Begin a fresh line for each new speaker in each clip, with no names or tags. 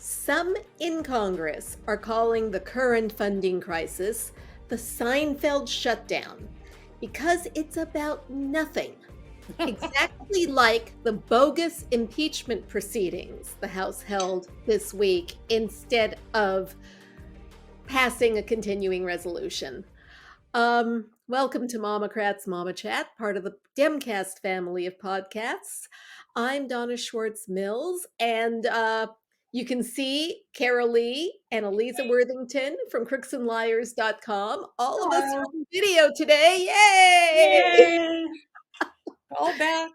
Some in Congress are calling the current funding crisis the Seinfeld Shutdown because it's about nothing. Exactly like the bogus impeachment proceedings the House held this week instead of passing a continuing resolution. Welcome to MOMocrats MOMochat, part of the DemCast family of podcasts. I'm Donna Schwartz Mills, and you can see Karoli and Aliza Worthington from crooksandliars.com. All of us are on video today. Yay!
Yay! All back.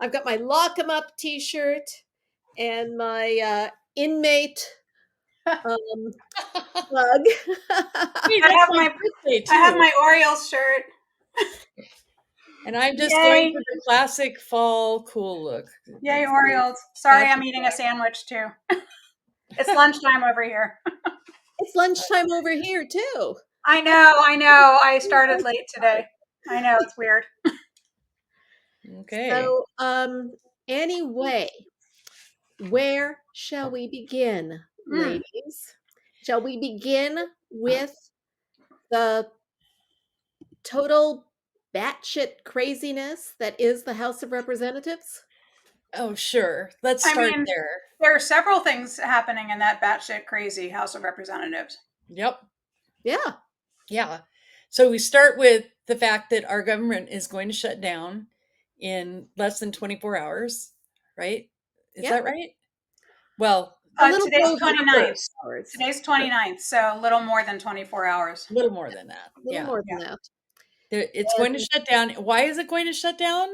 I've got my Lock 'em Up t-shirt and my inmate plug.
I have my Orioles shirt.
And I'm just going for the classic fall cool look.
Yay, Orioles. Sorry, I'm eating a sandwich too. It's lunchtime over here.
It's lunchtime over here too.
I know. I started late today. I know, it's weird.
Okay.
So, anyway, where shall we begin, ladies? Shall we begin with the total batshit craziness that is the House of Representatives?
Oh, sure. Let's start there.
There are several things happening in that batshit crazy House of Representatives.
Yep.
Yeah.
So we start with the fact that our government is going to shut down in less than 24 hours, right? Is that right? Well,
today's 29th. Today's 29th, so a little more than 24 hours.
A little more than that.
More than that.
It's going to shut down. Why is it going to shut down?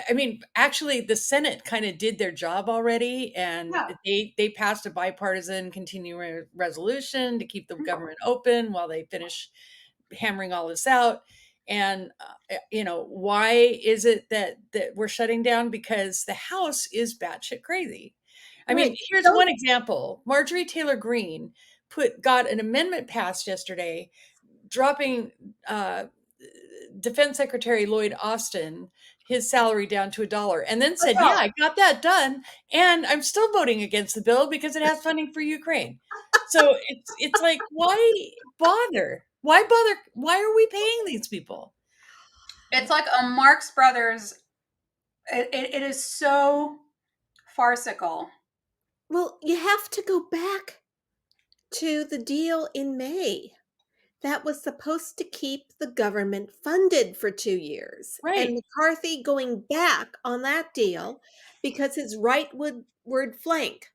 I mean, actually, the Senate kind of did their job already, and they passed a bipartisan continuing resolution to keep the government open while they finish hammering all this out. And why is it that we're shutting down? Because the House is batshit crazy. I mean, here's one example. Marjorie Taylor Greene got an amendment passed yesterday, dropping Defense Secretary Lloyd Austin his salary down to $1, and then said, "Yeah, I got that done, and I'm still voting against the bill because it has funding for Ukraine." So it's like, why bother? Why bother? Why are we paying these people?
It's like a Marx Brothers. It is so farcical.
Well, you have to go back to the deal in May that was supposed to keep the government funded for 2 years.
Right.
And McCarthy going back on that deal because his rightward flank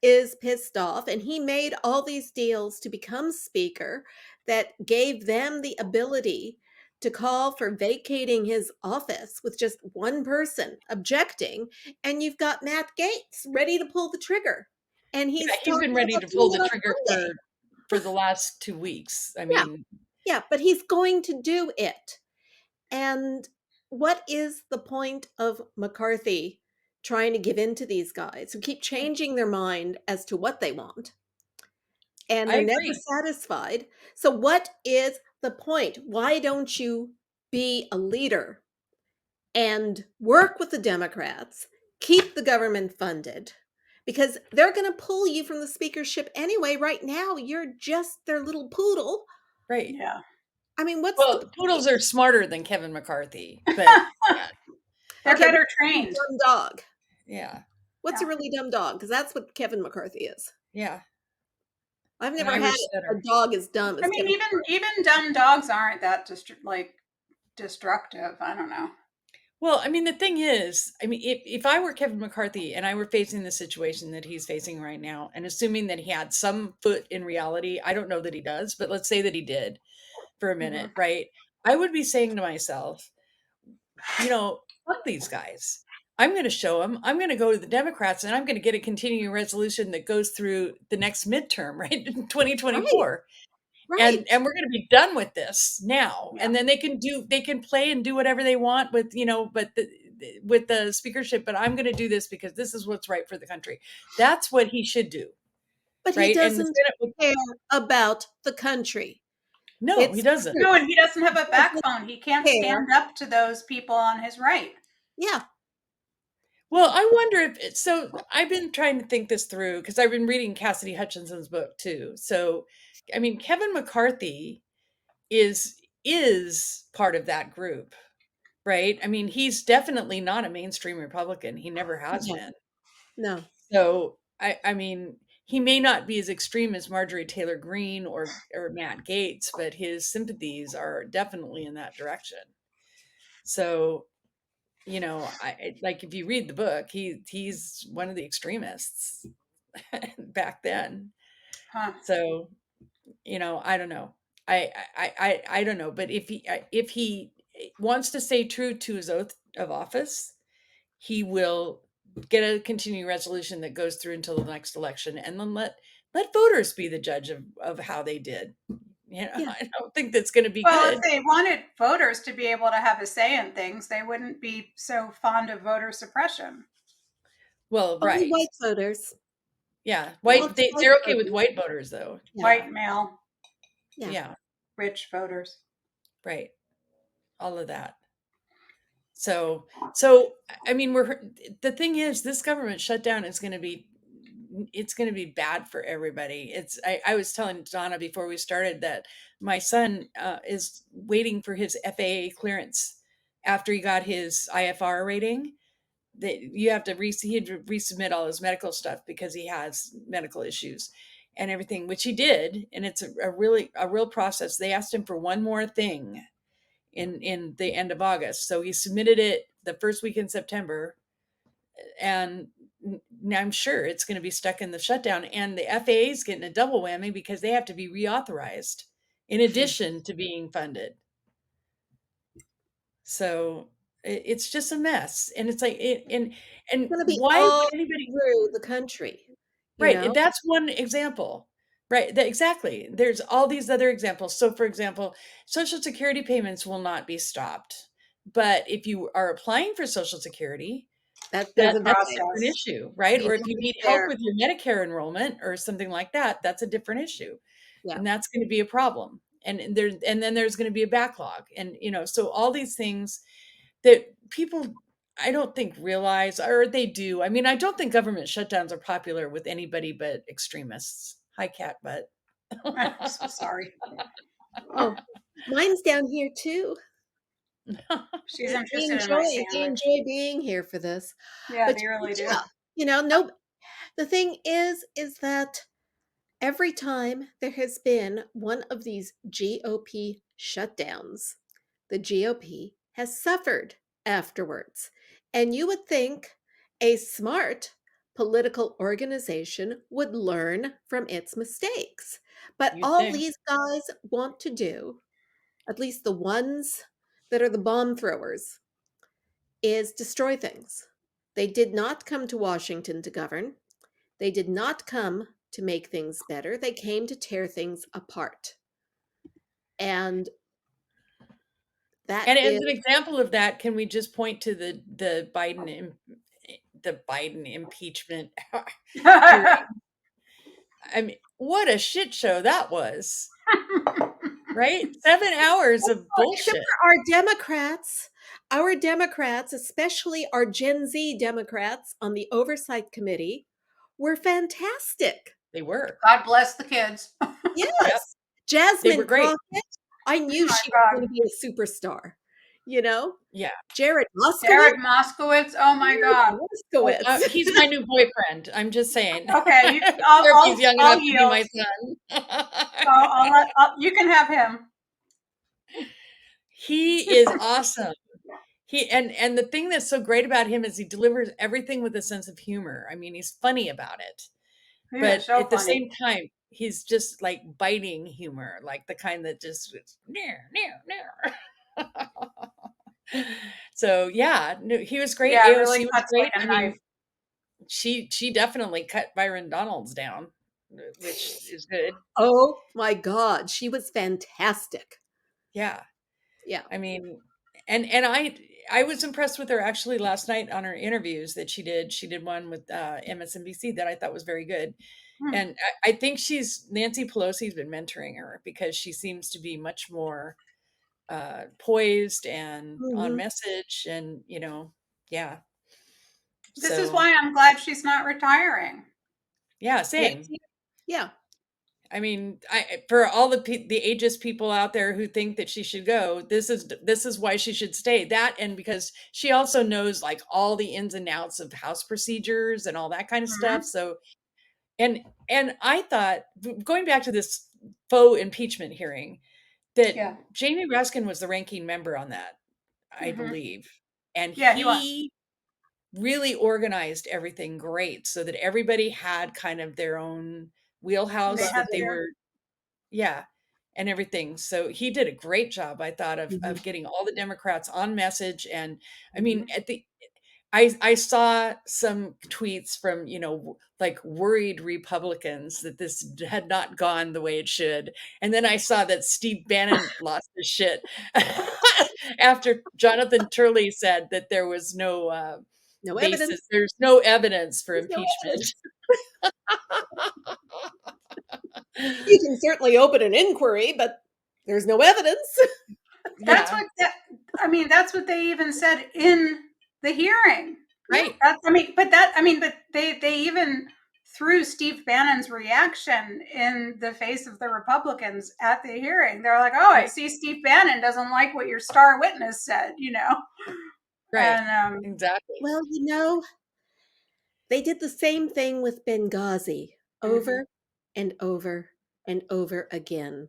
is pissed off, and he made all these deals to become speaker that gave them the ability to call for vacating his office with just one person objecting, and you've got Matt Gaetz ready to pull the trigger. And he's
been ready to pull the trigger for the last 2 weeks. I mean,
yeah, but he's going to do it. And what is the point of McCarthy trying to give in to these guys who keep changing their mind as to what they want? And they're never satisfied. So what is the point? Why don't you be a leader and work with the Democrats, keep the government funded? Because they're going to pull you from the speakership anyway. Right now, you're just their little poodle.
Right.
Yeah.
I mean,
the poodles are smarter than Kevin McCarthy, but
they're better trained.
Dumb dog.
Yeah.
What's a really dumb dog? Because that's what Kevin McCarthy is.
Yeah.
I've never had a dog as dumb as
Kevin even dumb dogs aren't that destructive. I don't know.
Well, I mean, the thing is, I mean, if I were Kevin McCarthy and I were facing the situation that he's facing right now, and assuming that he had some foot in reality, I don't know that he does, but let's say that he did for a minute, right? I would be saying to myself, fuck these guys. I'm going to show them. I'm going to go to the Democrats and I'm going to get a continuing resolution that goes through the next midterm, right? In 2024.
Right.
And we're going to be done with this now. Yeah. And then they can play and do whatever they want with, with the speakership, but I'm going to do this because this is what's right for the country. That's what he should do.
But he doesn't care about the country.
No, he doesn't.
No, and he doesn't have a backbone. He can't stand up to those people on his right.
Yeah.
Well, I wonder if so. I've been trying to think this through because I've been reading Cassidy Hutchinson's book too. So, I mean, Kevin McCarthy is part of that group, right? I mean, he's definitely not a mainstream Republican. He never has
No,
been.
no.
So, I mean, he may not be as extreme as Marjorie Taylor Greene or Matt Gaetz, but his sympathies are definitely in that direction. So, like if you read the book, he's one of the extremists back then.
Huh.
So, I don't know. I don't know, but if he wants to stay true to his oath of office, he will get a continuing resolution that goes through until the next election, and then let voters be the judge of how they did.
Yeah.
I don't think that's going to be
Well,
good.
if they wanted voters to be able to have a say in things, they wouldn't be so fond of voter suppression.
Well,
Only
right.
white voters.
Yeah.
Lots of white
They're okay with
voters.
white voters though.
Yeah.
White male,
Yeah.
Yeah.
rich voters.
Right. All of that. So I mean, the thing is, this government shutdown is going to be bad for everybody. I was telling Donna before we started that my son is waiting for his FAA clearance after he got his IFR rating. That you have to he had to resubmit all his medical stuff because he has medical issues and everything, which he did, and it's a real process. They asked him for one more thing in the end of August. So he submitted it the first week in September, and I'm sure it's going to be stuck in the shutdown. And the FAA is getting a double whammy because they have to be reauthorized in addition to being funded. So it's just a mess, and it's like and
It's going to be
why
all
would anybody?
through the country,
Right, that's one example. Right, exactly. There's all these other examples. So, for example, Social Security payments will not be stopped. But if you are applying for Social Security,
There's
that's
a
a
Process.
different issue, right?
You
Or if
know
you need help
there.
with your Medicare enrollment or something like that, that's a different issue.
Yeah.
And that's going to be a problem. And then there's going to be a backlog. And so all these things that people I don't think realize, or they do. I mean, I don't think government shutdowns are popular with anybody but extremists. Hi, cat butt.
I'm so sorry.
Oh, mine's down here too.
She's
They
interested in
enjoy
my
they
sandwich.
enjoy being here for this.
Yeah,
But
they really do.
yeah, no. The thing is that every time there has been one of these GOP shutdowns, the GOP has suffered afterwards. And you would think a smart political organization would learn from its mistakes. But
You
all
think?
these guys want to do, at least the ones that are the bomb throwers, is destroy things. They did not come to Washington to govern. They did not come to make things better. They came to tear things apart. And that
And as
is
an example of that, can we just point to the Biden impeachment hearing? I mean, what a shit show that was, right? 7 hours of
except
bullshit.
for our Democrats, especially our Gen Z Democrats on the Oversight Committee, were fantastic.
They were.
God bless the kids.
Yes.
They were
Jasmine
great.
Crockett, I knew
Oh my
she was
God.
going to be a superstar.
Yeah.
Jared
Jared
Moskowitz.
Moskowitz. Oh my God.
Moskowitz.
He's my new boyfriend. I'm just saying.
Okay,
If he's young enough to be
yield.
my son.
You can have him.
He is awesome. And the thing that's so great about him is he delivers everything with a sense of humor. I mean, he's funny about it.
He
But
is so
at the
funny.
same time, he's just like biting humor, like the kind that just so yeah, no, he was great.
Yeah,
AOC
really
was
cuts
great.
like a
I mean,
knife.
she definitely cut Byron Donalds down, which is good.
Oh my God, she was fantastic.
Yeah.
Yeah.
I mean, and I was impressed with her actually last night on her interviews that she did. She did one with MSNBC that I thought was very good. And I think Nancy Pelosi's been mentoring her because she seems to be much more poised and on
Mhm.
message, and yeah.
This is
So,
why I'm glad she's not retiring.
yeah,
Yes.
same.
Yeah.
I mean, for all the ageist people out there who think that she should go, this is why she should stay. That, and because she also knows like all the ins and outs of House procedures and all that kind of
Mm-hmm.
stuff. So, and I thought, going back to this faux impeachment hearing, that
Yeah.
Jamie Raskin was the ranking member on that, I
Mm-hmm.
believe, and
Yeah, he was.
he really organized everything great so that everybody had kind of their own
And they
wheelhouse
had
that they
their
were, yeah, and everything. So he did a great job, I thought, of
Mhm.
getting all the Democrats on message. And I mean,
Mhm.
at the I saw some tweets from, like worried Republicans that this had not gone the way it should. And then I saw that Steve Bannon lost his shit after Jonathan Turley said that there was no
No
basis,
evidence.
there's no evidence for
There's no
impeachment.
evidence. You can certainly open an inquiry, but there's no evidence.
That's
Yeah,
what that's what they even said in the hearing.
right.
But they even threw Steve Bannon's reaction in the face of the Republicans at the hearing. They're like, "Oh, I
Right.
see Steve Bannon doesn't like what your star witness said,"
Right.
And
Exactly.
Well, they did the same thing with Benghazi
mhm.
over and over and over again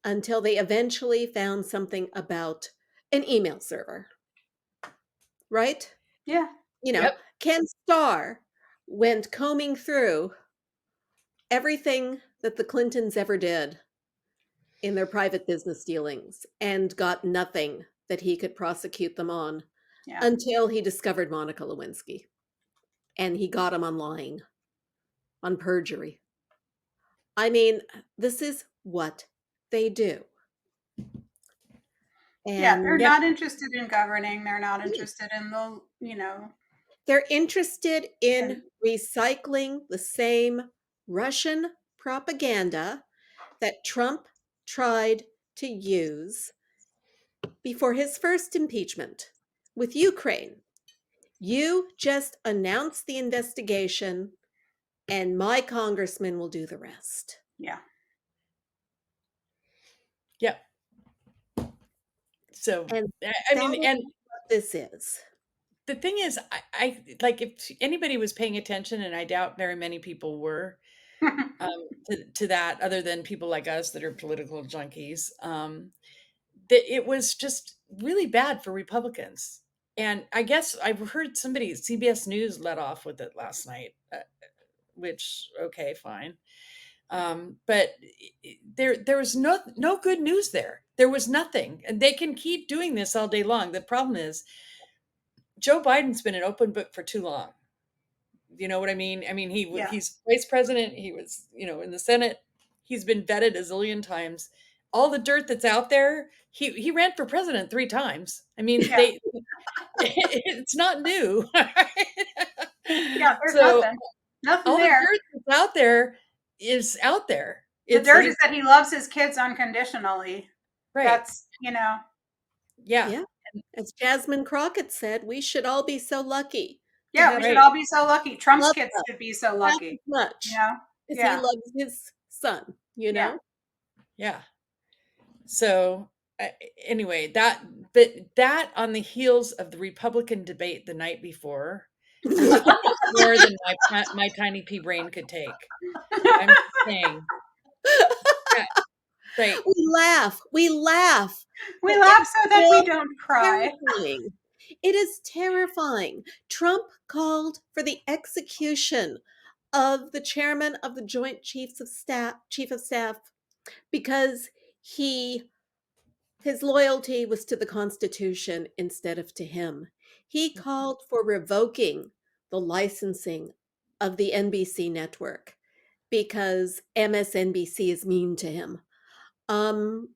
until they eventually found something about an email server, right?
Yeah,
Yep.
Ken Starr went combing through everything that the Clintons ever did in their private business dealings and got nothing that he could prosecute them on
yeah,
until he discovered Monica Lewinsky. And he got him on lying, on perjury. I mean, this is what they do.
yeah. They're
And
Yep.
not interested in governing. They're not interested in
they're interested in
and
recycling the same Russian propaganda that Trump tried to use before his first impeachment with Ukraine. You just announce the investigation, and my congressman will do the rest.
yeah,
Yep. So,
And
I
that
mean,
is
and
what this is.
the thing is, I like, if anybody was paying attention, and I doubt very many people were, to that, other than people like us that are political junkies, that it was just really bad for Republicans. And I guess I've heard somebody, CBS News, let off with it last night, which, okay, fine. But there was no good news there. There was nothing, and they can keep doing this all day long. The problem is Joe Biden's been an open book for too long. You know what I mean? I mean,
yeah,
he's vice president. He was, in the Senate. He's been vetted a zillion times. All the dirt that's out there, he ran for president 3 times. I mean,
yeah,
it's not new.
yeah. There's
So
nothing
all the
there.
dirt that's out there is out there.
The
It's
dirt is that he loves his kids unconditionally.
right.
That's
Yeah.
Yeah. As Jasmine Crockett said, we should all be so lucky to
yeah. We
have
should
Right.
all be so lucky. Trump's
love
kids
us
should be so
half as
lucky.
much as he
Yeah,
loves his son,
yeah.
Yeah. So anyway, that on the heels of the Republican debate the night before was almost more than my tiny pea brain could take. I'm just saying. Yeah, right.
We laugh. We laugh.
We
But
laugh
it's
so that we
still
don't cry.
terrifying. It is terrifying. Trump called for the execution of the chairman of the Joint Chief of Staff, because his loyalty was to the Constitution instead of to him. He called for revoking the licensing of the NBC network because MSNBC is mean to him. Um,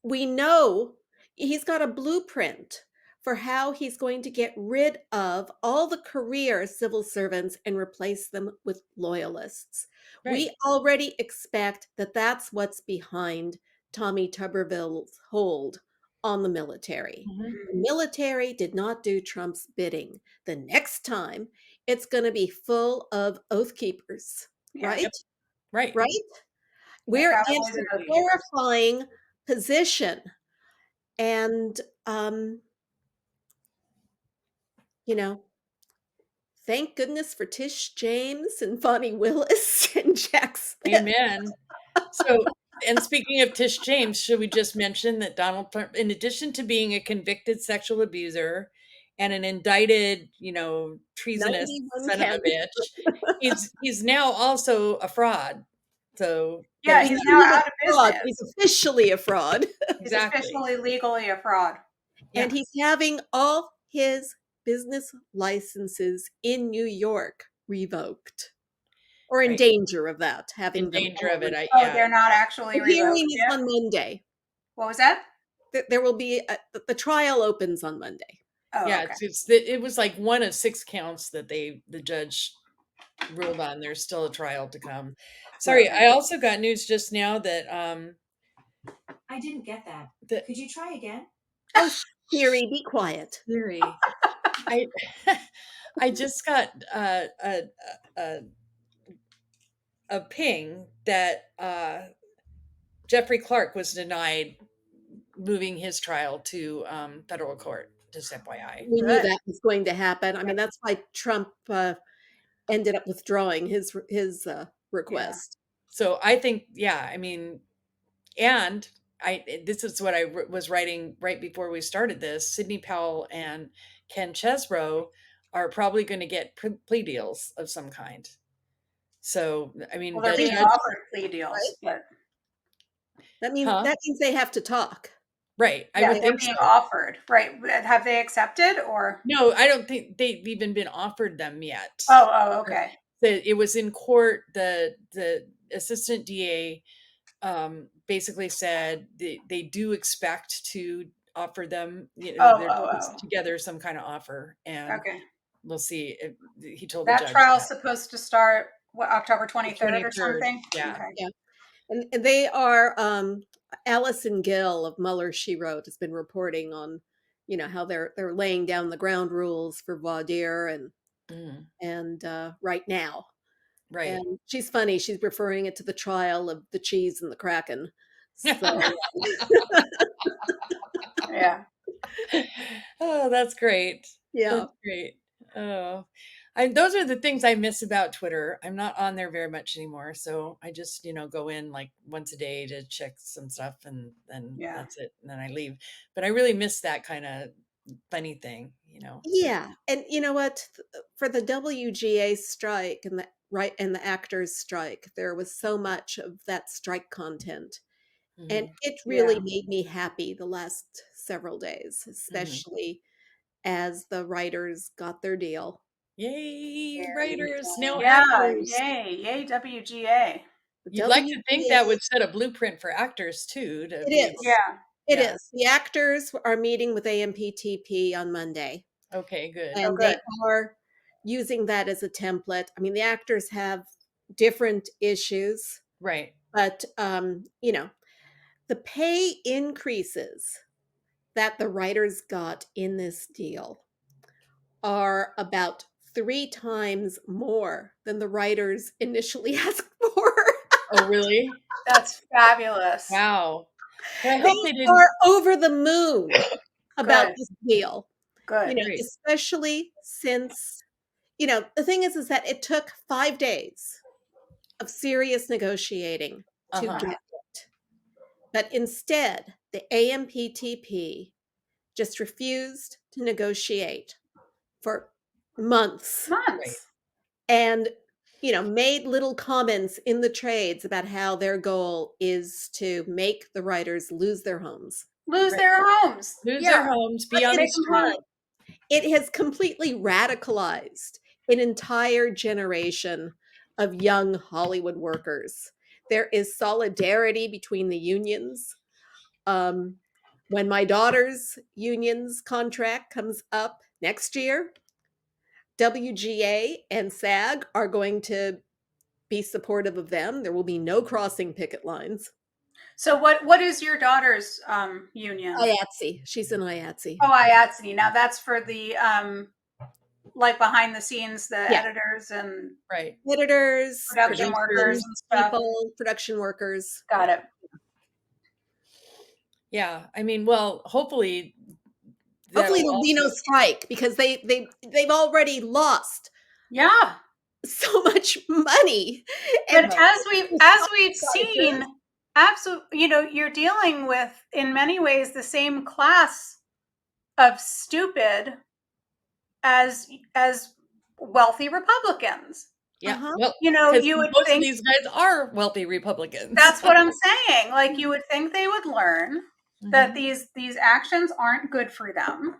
we know he's got a blueprint for how he's going to get rid of all the career civil servants and replace them with loyalists.
Right.
We already expect that that's what's behind Tommy Tuberville's hold on the military.
Mhm.
The military did not do Trump's bidding. The next time, it's going to be full of oath keepers,
Yeah.
right?
Yep. Right.
Right? We're in
Cowboys and
a
oath keepers.
terrifying position. And, you know, thank goodness for Tish James and Bonnie Willis and Jack Smith.
Amen. So, and speaking of Tish James, should we just mention that Donald Trump, in addition to being a convicted sexual abuser and an indicted, treasonous
91
son of a
counts.
bitch, he's now also a fraud. So
Yeah, he's now out of
fraud.
business.
He's officially a fraud.
He's officially legally a fraud.
And he's having all his business licenses in New York revoked. Or in
Right.
danger of that, having
In
them
danger of it.
They're not actually
The
revoked
hearing is
yet?
on Monday.
What was that?
There will be the trial opens on Monday.
Oh,
Yeah,
okay.
it was like one of 6 counts that the judge ruled on. There's still a trial to come. Sorry, I also got news just now that
I didn't get that. Could you try again?
Oh, Siri, be quiet.
Siri, I just got a ping that Jeffrey Clark was denied moving his trial to federal court. Just FYI.
We knew that was going to happen. I mean, that's why Trump ended up withdrawing his request.
So I think, I mean, and this is what I was writing right before we started this. Sidney Powell and Ken Chesebro are probably going to get plea deals of some kind. So, I mean,
they're being offered plea deals, but
that means they have to talk.
Right. I would think
being
so.
offered. Right. Have they accepted or?
No, I don't think they've even been offered them yet.
Oh, okay.
It was in court. The assistant DA basically said they do expect to offer them, together some kind of offer, and we'll see. He told
that
the judge
trial's supposed to start October 23rd or something.
Yeah.
Okay. Yeah. And they are Allison Gill of Mueller, She Wrote has been reporting on, how they're laying down the ground rules for voir dire and right now.
Right.
And she's funny. She's referring it to the trial of the cheese and the Kraken. So,
yeah.
Oh, that's great.
Yeah.
That's great. Oh, those are the things I miss about Twitter. I'm not on there very much anymore. So I just, go in like once a day to check some stuff and then that's it. And then I leave. But I really miss that kind of funny thing,
Yeah. And you know what? For the WGA strike and the actors strike, there was so much of that strike content. And it really made me happy the last several days, especially as the writers got their deal.
Yay, writers! Now
actors. Yay, WGA.
You'd like to think that would set a blueprint for actors too.
It is. It is. The actors are meeting with AMPTP on Monday.
Okay, good.
And they are using that as a template. I mean, the actors have different issues.
Right.
But, the pay increases that the writers got in this deal are about 3 times more than the writers initially asked for.
Oh, really?
That's fabulous.
Wow. I hope they
are over the moon about this deal.
Good.
Especially since, the thing is that it took 5 days of serious negotiating to get it. But instead, the AMPTP just refused to negotiate for months. And, made little comments in the trades about how their goal is to make the writers lose their homes.
Lose their homes.
Lose their homes, be on the street.
It has completely radicalized an entire generation of young Hollywood workers. There is solidarity between the unions. When my daughter's union's contract comes up next year, WGA and SAG are going to be supportive of them. There will be no crossing picket lines.
So what is your daughter's union?
IATSE. She's an IATSE.
Oh, IATSE. Now that's for the like behind the scenes, the editors and
editors,
production workers and stuff.
People, production workers.
Got it.
Yeah, I mean, well, hopefully
there'll be no strike because they've already lost.
Yeah.
So much money.
But as we've seen, absolutely, you're dealing with, in many ways, the same class of stupid as wealthy Republicans.
Yeah.
Well, you would
most
think
of these guys are wealthy Republicans.
That's what I'm saying. Like, you would think they would learn that these actions aren't good for them.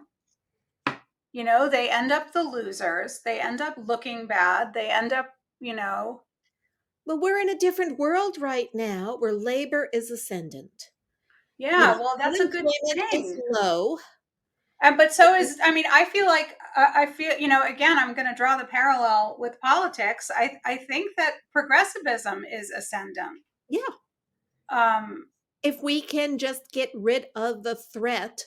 They end up the losers. They end up looking bad. They end up,
But we're in a different world right now where labor is ascendant.
Yeah, well, that's a good thing.
Is low.
But so is, I feel like, again, I'm going to draw the parallel with politics. I think that progressivism is ascendant.
Yeah. If we can just get rid of the threat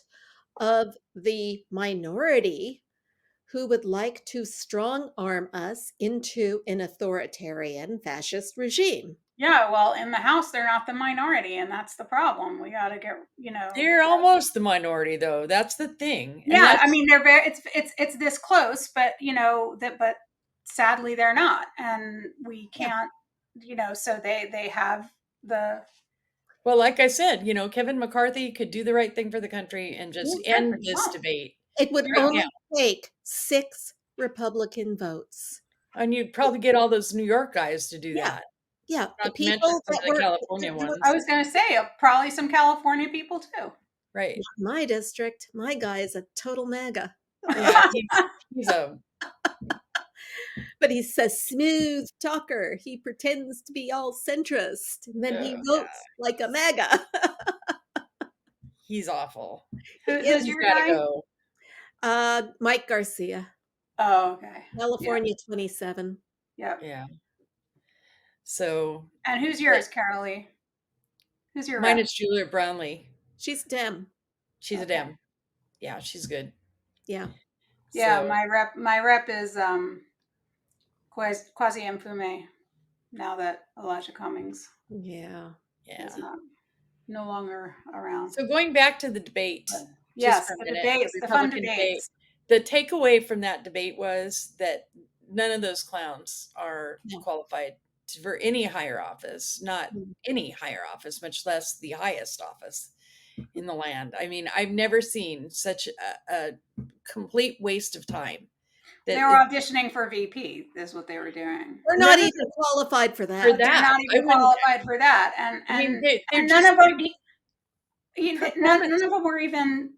of the minority who would like to strong arm us into an authoritarian fascist regime.
Yeah, well, in the House, they're not the minority, and that's the problem. We got to get,
They're almost the minority, though. That's the thing.
Yeah, they're very. It's this close, but but sadly they're not, and we can't. So they have the.
Well, like I said, Kevin McCarthy could do the right thing for the country and just end this debate.
It would only take 6 Republican votes,
and you'd probably get all those New York guys to do that.
Yeah,
the people that were California ones.
I was going to say probably some California people too.
Right.
My district, my guy is a total MAGA.
Yeah, he's a.
But he's a smooth talker. He pretends to be all centrist, and then he votes like a MAGA.
He's awful.
Who's your guy?
Go. Mike Garcia.
Oh, okay.
California 27.
Yep.
Yeah. So.
And who's yours, Karoli? Who's your
mine?
Rep?
Is Julia Brownlee.
She's Dem.
She's a Dem. Yeah, she's good.
Yeah.
Yeah, my rep is Kwasi Mfume. Now that Elijah Cummings, is no longer around.
So going back to the debate,
yes, the debates, the fun debates.
The takeaway from that debate was that none of those clowns are qualified for any higher office, not any higher office, much less the highest office in the land. I mean, I've never seen such a complete waste of time.
They were auditioning for VP, is what they were doing.
We're not even qualified for that.
They're not even qualified for that. And none of them, none of them were even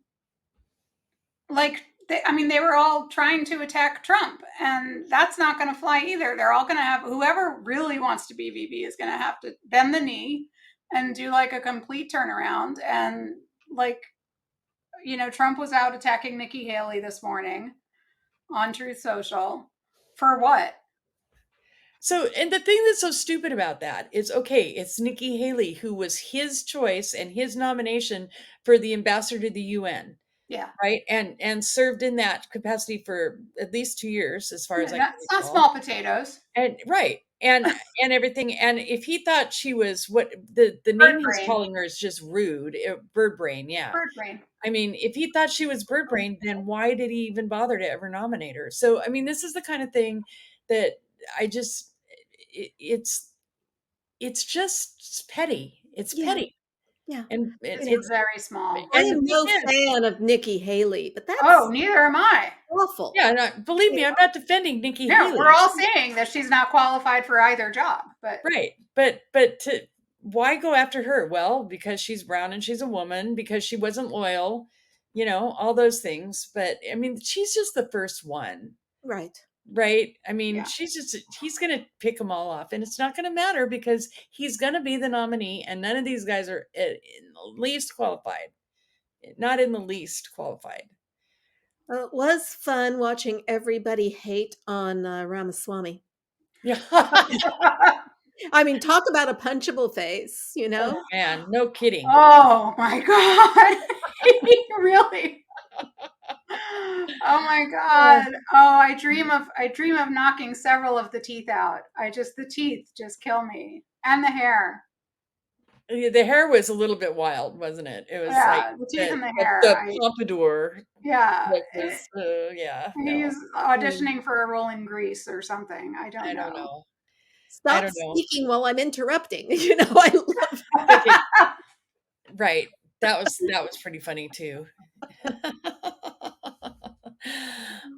like, they were all trying to attack Trump, and that's not going to fly either. They're all going to have, whoever really wants to be VP is going to have to bend the knee and do like a complete turnaround. And like, Trump was out attacking Nikki Haley this morning on Truth Social. For what?
So, and the thing that's so stupid about that is, okay, it's Nikki Haley who was his choice and his nomination for the ambassador to the UN.
Yeah.
Right. And served in that capacity for at least 2 years, as far as I can
recall. Not small potatoes.
And right. And everything. And if he thought she was what the name he's calling her is just rude, bird brain. Yeah.
Bird brain.
I mean, if he thought she was bird brain, then why did he even bother to ever nominate her? So, I mean, this is the kind of thing that I just, it's just petty. It's petty.
Yeah.
And
it's very small.
I am no fan of Nikki Haley, but that's
neither am I.
Awful.
Yeah, no, believe me, I'm not defending Nikki Haley.
We're all saying that she's not qualified for either job, but
right. But why go after her? Well, because she's brown and she's a woman, because she wasn't loyal, all those things. But I mean, she's just the first one.
Right.
Right. I mean, he's going to pick them all off, and it's not going to matter because he's going to be the nominee, and none of these guys are in the least qualified. Not in the least qualified.
Well, it was fun watching everybody hate on Ramaswamy.
Yeah.
I mean, talk about a punchable face, you know?
Oh, man, no kidding.
Oh my God. Really? Oh my God. Oh, I dream of knocking several of the teeth out. The teeth just kill me. And the hair.
The hair was a little bit wild, wasn't it? It was like
Yeah, the teeth and the hair.
the pompadour.
Yeah.
Was, yeah.
He's
No.
auditioning for a role in Grease or something. I don't know.
I
Stop
don't know.
speaking while I'm interrupting. You know, I love
Okay. Right. That was pretty funny too.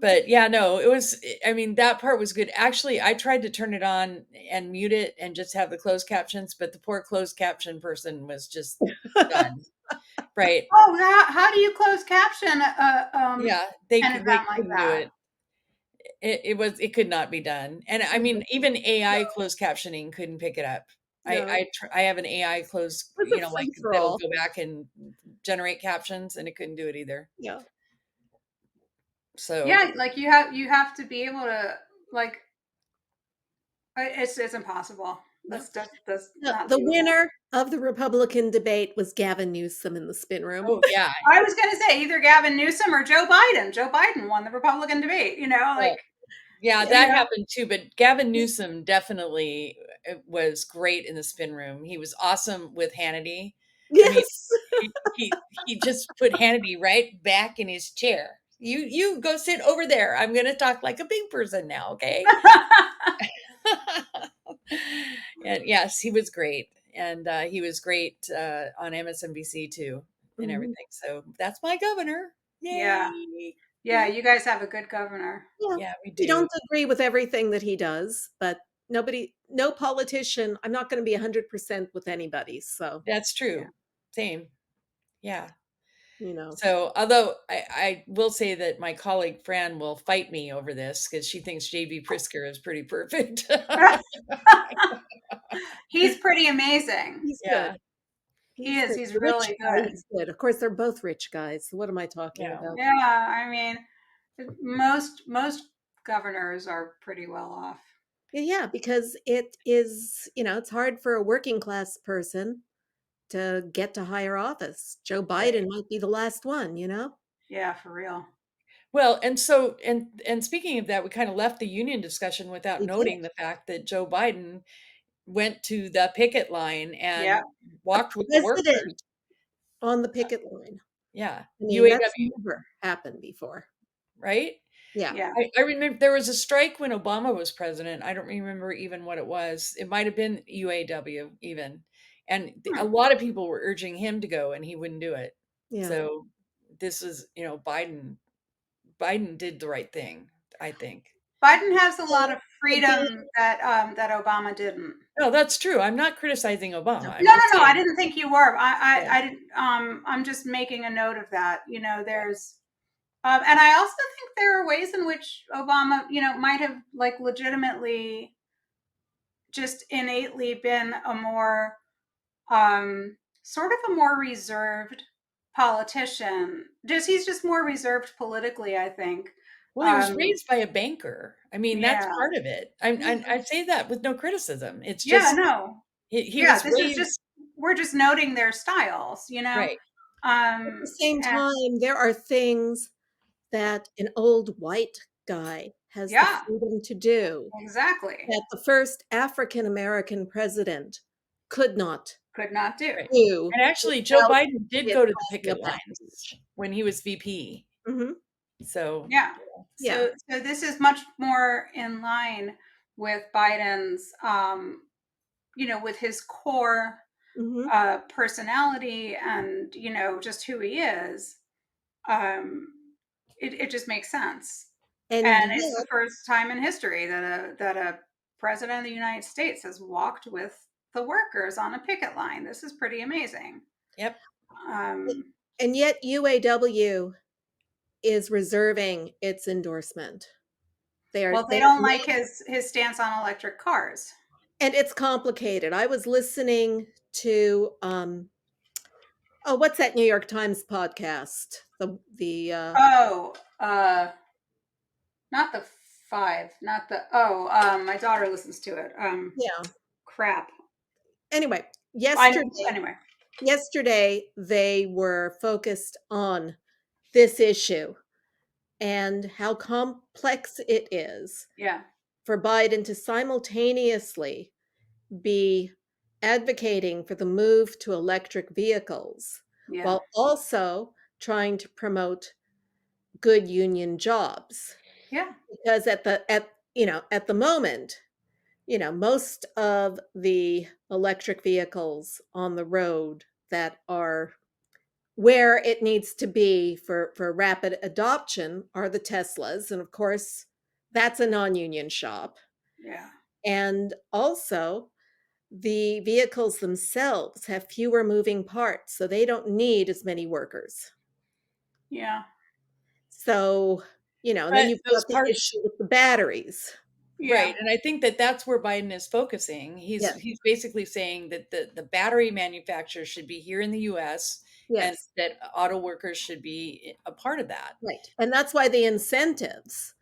But yeah, no, it was, I mean, that part was good. Actually, I tried to turn it on and mute it and just have the closed captions, but the poor closed caption person was just done. Right.
Oh, how do you close caption?
Yeah, they
an event like
couldn't do
that?
It could not be done. And I mean, even AI closed captioning couldn't pick it up.
No.
I have an AI closed,
It's a
you know, like
free-for-all.
that'll go back and generate captions, and it couldn't do it either.
Yeah.
So
yeah, like you have to be able to, like, it's impossible. That's not
The
doable.
winner of the Republican debate was Gavin Newsom in the spin room.
Oh yeah.
I was going to say either Gavin Newsom or Joe Biden. Joe Biden won the Republican debate, you know, like.
Yeah, that happened too. But Gavin Newsom definitely was great in the spin room. He was awesome with Hannity.
Yes.
I mean, he just put Hannity right back in his chair. You go sit over there. I'm going to talk like a big person now, okay? And yes, he was great, and he was great on MSNBC too, and everything. So that's my governor. Yay.
Yeah, you guys have a good governor.
Yeah, we do.
We don't agree with everything that he does, but no politician, I'm not going to be 100% with anybody. So
that's true. Same. Yeah.
You know.
So, although I will say that my colleague Fran will fight me over this because she thinks JB Prisker is pretty perfect.
He's pretty amazing.
He's good.
He's really good.
He's good. Of course, they're both rich guys. So what am I talking about?
Yeah, I mean, most governors are pretty well off.
Yeah, because it is, you know, it's hard for a working class person to get to higher office. Joe Biden might be the last one, you know?
Yeah, for real.
Well, and so, and speaking of that, we kind of left the union discussion without noting the fact that Joe Biden went to the picket line and walked with the workers
on the picket line.
Yeah.
I mean, that's never happened before.
Right?
Yeah.
I remember there was a strike when Obama was president. I don't remember even what it was. It might have been UAW even. And a lot of people were urging him to go and he wouldn't do it.
Yeah.
So this is, you know, Biden did the right thing, I think.
Biden has a lot of freedom that Obama didn't.
No, that's true. I'm not criticizing Obama.
No. I didn't think you were. I didn't. I'm just making a note of that. You know, there's, and I also think there are ways in which Obama, you know, might have like legitimately, just innately been a more, sort of a more reserved politician. He's just more reserved politically, I think.
Well, he was raised by a banker. I mean, that's part of it. I say that with no criticism. It's just
we're just noting their styles, you know.
Right.
At the same time, there are things that an old white guy has the freedom to do.
Exactly.
That the first African American president could not
do.
And actually, Joe Biden did go to the picket lines when he was VP.
Mm-hmm.
So
So this is much more in line with Biden's, you know, with his core personality and, you know, just who he is. It just makes sense. And it's the first time in history that a president of the United States has walked with the workers on a picket line. This is pretty amazing.
Yep.
And yet UAW is reserving its endorsement.
They don't like his stance on electric cars.
And it's complicated. I was listening to what's that New York Times podcast?
Not the 5, not the my daughter listens to it. crap.
Anyway,
Anyway.
yesterday they were focused on this issue and how complex it is for Biden to simultaneously be advocating for the move to electric vehicles while also trying to promote good union jobs.
Yeah.
Because at the moment, most of the electric vehicles on the road that are where it needs to be for rapid adoption are the Teslas. And of course, that's a non-union shop.
Yeah.
And also, the vehicles themselves have fewer moving parts, so they don't need as many workers.
Yeah.
So, then you've got the issue with the batteries.
Right. And I think that that's where Biden is focusing. He's basically saying that the battery manufacturers should be here in the US and that auto workers should be a part of that.
Right. And that's why the incentives,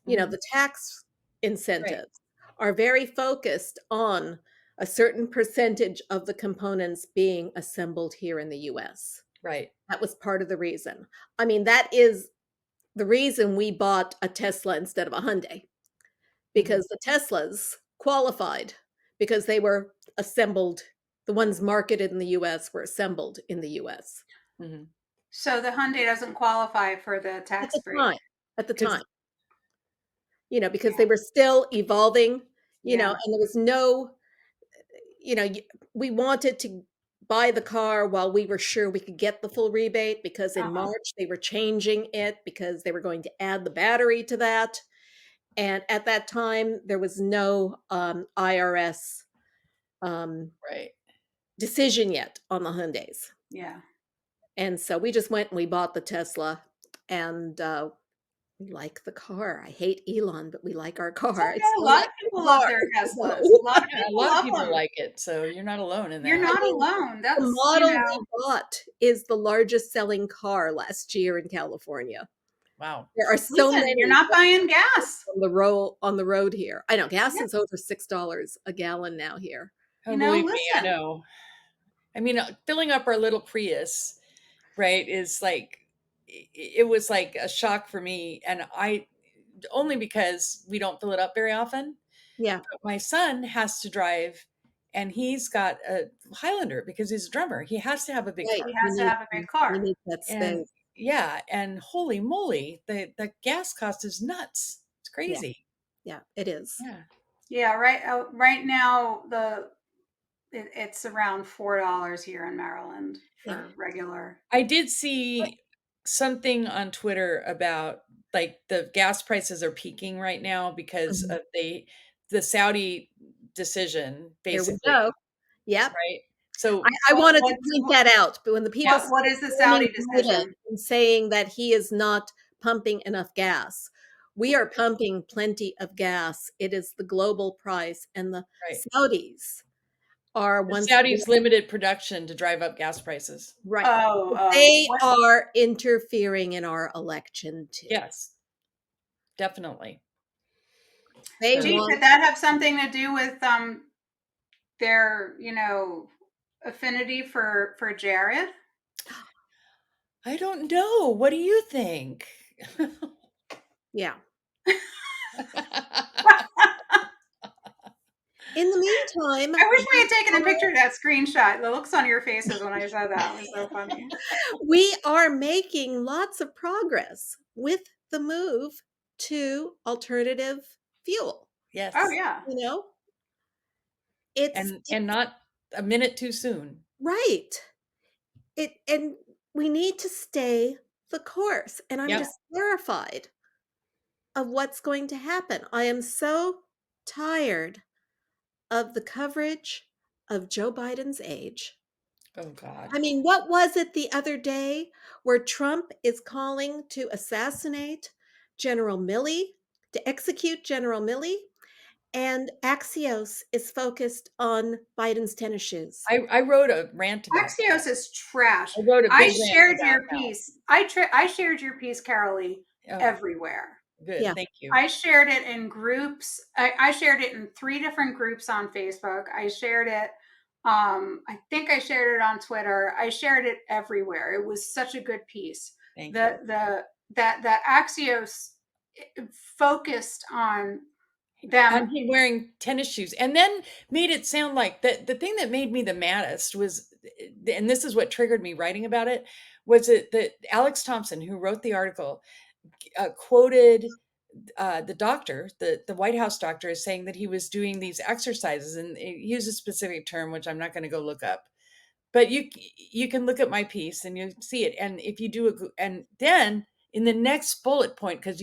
the tax incentives are very focused on a certain percentage of the components being assembled here in the US.
Right.
That was part of the reason. I mean, that is the reason we bought a Tesla instead of a Hyundai. Because the Teslas qualified because they were assembled, the ones marketed in the US were assembled in the US.
Mm-hmm.
So the Hyundai doesn't qualify for the tax break?
At the time. Because they were still evolving, and there was no, we wanted to buy the car while we were sure we could get the full rebate because in March they were changing it because they were going to add the battery to that. And at that time, there was no IRS decision yet on the Hyundais.
Yeah.
And so we just went and we bought the Tesla, and we like the car. I hate Elon, but we like our car.
A lot of people love their Teslas. A lot of
people like it, so you're not alone in that.
You're not alone. That's
the model we bought is the largest selling car last year in California.
Wow.
There are so many.
You're not buying gas
on the road here. I know gas is over $6 a gallon now here.
Oh, believe me, I know. I mean, filling up our little Prius, right, is like, it was like a shock for me. And only because we don't fill it up very often.
Yeah.
But my son has to drive, and he's got a Highlander because he's a drummer. He has to have a big car.
He has to have a big car.
He needs that space.
And holy moly, the gas cost is nuts. It's crazy.
Yeah, it is.
Yeah. Right now it's around $4 here in Maryland for regular.
I did see something on Twitter about like the gas prices are peaking right now because of the Saudi decision, basically.
There we go. Yeah.
Right. So
I wanted to point that out, but when the people
what is the Saudi decision?
Saying that he is not pumping enough gas. We are pumping plenty of gas. It is the global price, and the Saudis are
Saudis limited production to drive up gas prices.
Right. They are interfering in our election too.
Yes, definitely.
Could that have something to do with their, affinity for Jared?
I don't know. What do you think?
Yeah. In the meantime,
I wish we had taken a picture of that screenshot. The looks on your faces when I saw that was so funny.
We are making lots of progress with the move to alternative fuel.
Yes.
Oh yeah.
It's
not a minute too soon.
Right. And we need to stay the course. And I'm just terrified of what's going to happen. I am so tired of the coverage of Joe Biden's age.
Oh, God.
I mean, what was it the other day where Trump is calling to assassinate General Milley, to execute General Milley? And Axios is focused on Biden's tennis shoes.
I wrote a rant about
Axios is trash.
I wrote a big
shared your piece. I shared your piece, Karoli, everywhere.
Good.
Yeah.
Thank you.
I shared it in groups. I shared it in 3 different groups on Facebook. I shared it. I think I shared it on Twitter. I shared it everywhere. It was such a good piece.
Thank you.
That Axios focused on them.
And he wearing tennis shoes, and then made it sound like the thing that made me the maddest was, and this is what triggered me writing about it, was that Alex Thompson, who wrote the article, quoted the doctor, the White House doctor, is saying that he was doing these exercises, and he used a specific term, which I'm not going to go look up, but you can look at my piece and you see it. And if you do and then in the next bullet point, because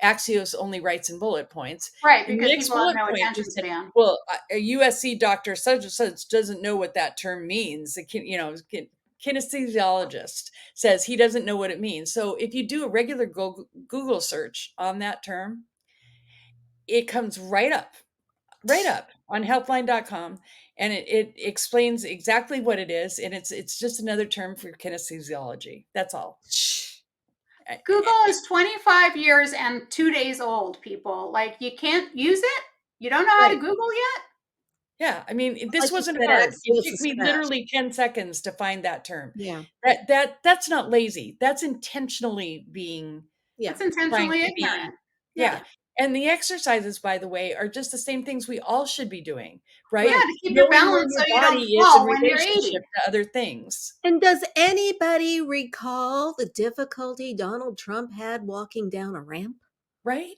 Axios only writes in bullet points,
right?
the
Because
next
people have
bullet
no
point
attention
is that,
span.
well, a USC doctor such and such doesn't know what that term means. Kinesiologist says he doesn't know what it means. So if you do a regular Google search on that term, it comes right up on healthline.com, and it explains exactly what it is, and it's just another term for kinesiology. That's all.
Google is 25 years and 2 days old, people. Like, you can't use it? You don't know how to Google yet?
Yeah, I mean, this
Like you
wasn't
said,
hard.
Axios
It took
is
me
trash.
literally 10 seconds to find that term.
Yeah.
That's not lazy. That's intentionally being
It's
trying
intentionally
to be.
ignorant.
Yeah. And the exercises, by the way, are just the same things we all should be doing, right?
Yeah, to keep your
Knowing where
balance
your
so you don't
body is in
fall when you're 80.
relationship to other things.
And does anybody recall the difficulty Donald Trump had walking down a ramp?
Right?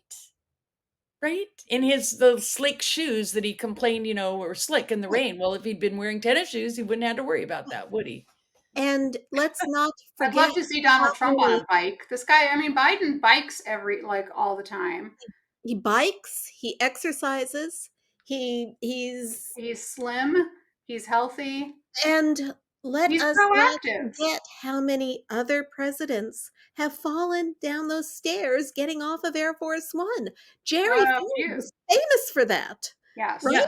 In the slick shoes that he complained, were slick in the rain. Well, if he'd been wearing tennis shoes, he wouldn't have to worry about that, would he?
And let's not
I'd
forget
love to see Donald Trump on
many-
a bike. This guy, I mean, Biden bikes all the time.
he bikes, he exercises, he's
slim, he's healthy,
and let
he's
us not
proactive.
forget how many other presidents have fallen down those stairs getting off of Air Force One. Jerry Ford was famous for that.
Yes.
Right?
Yeah.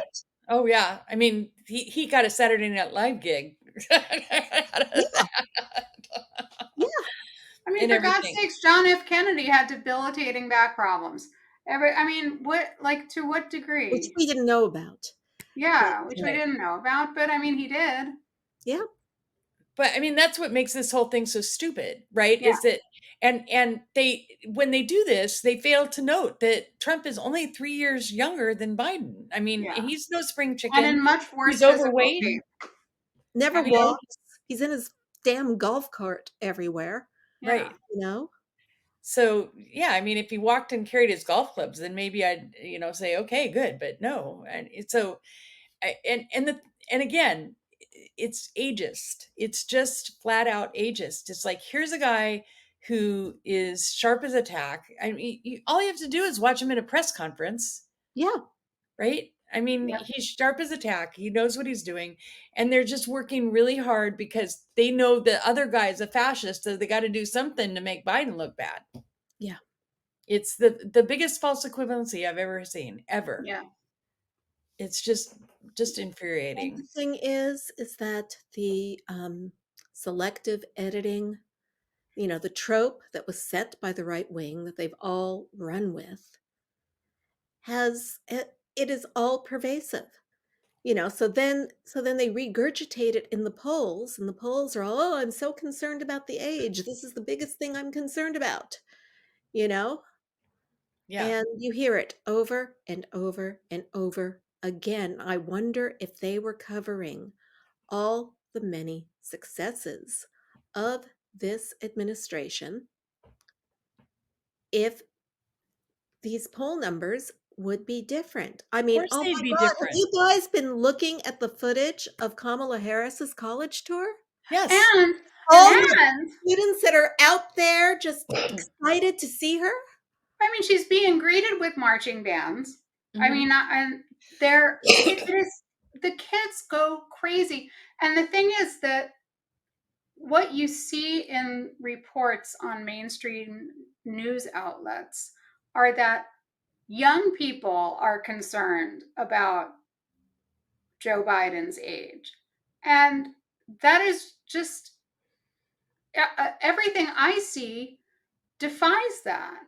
Oh yeah. I mean, he got a Saturday Night Live gig.
Yeah.
I mean, for God's sakes, John F. Kennedy had debilitating back problems. To what degree?
Which we didn't know about.
Yeah, which we didn't know about, but I mean, he did.
Yeah.
But I mean, that's what makes this whole thing so stupid, right?
Yeah.
Is that, and when they do this, they fail to note that Trump is only 3 years younger than Biden. I mean, he's no spring chicken.
And in much worse,
he's overweight.
Never walks. He's in his damn golf cart everywhere.
Right. So, yeah, I mean, if he walked and carried his golf clubs, then maybe I'd, say, okay, good. But no. And so, and again, it's ageist. It's just flat out ageist. It's like, here's a guy who is sharp as a tack. I mean, all you have to do is watch him in a press conference.
Yeah.
Right? I mean, he's sharp as a tack. He knows what he's doing. And they're just working really hard because they know the other guy's a fascist, so they got to do something to make Biden look bad.
Yeah.
It's the biggest false equivalency I've ever seen, ever.
Yeah.
It's
just infuriating.
And the thing is that the selective editing, the trope that was set by the right wing that they've all run with, it is all pervasive. So then they regurgitate it in the polls, and the polls are all, I'm so concerned about the age. This is the biggest thing I'm concerned about. Yeah. And you hear it over and over and over again. I wonder if they were covering all the many successes of this administration, if these poll numbers would be different. I mean, oh my God, have you guys been looking at the footage of Kamala Harris's college tour?
Yes.
And
students that are out there just excited to see her.
I mean, she's being greeted with marching bands. Mm-hmm. I mean, and it is, the kids go crazy. And the thing is that what you see in reports on mainstream news outlets are that young people are concerned about Joe Biden's age. And that is just everything I see defies that.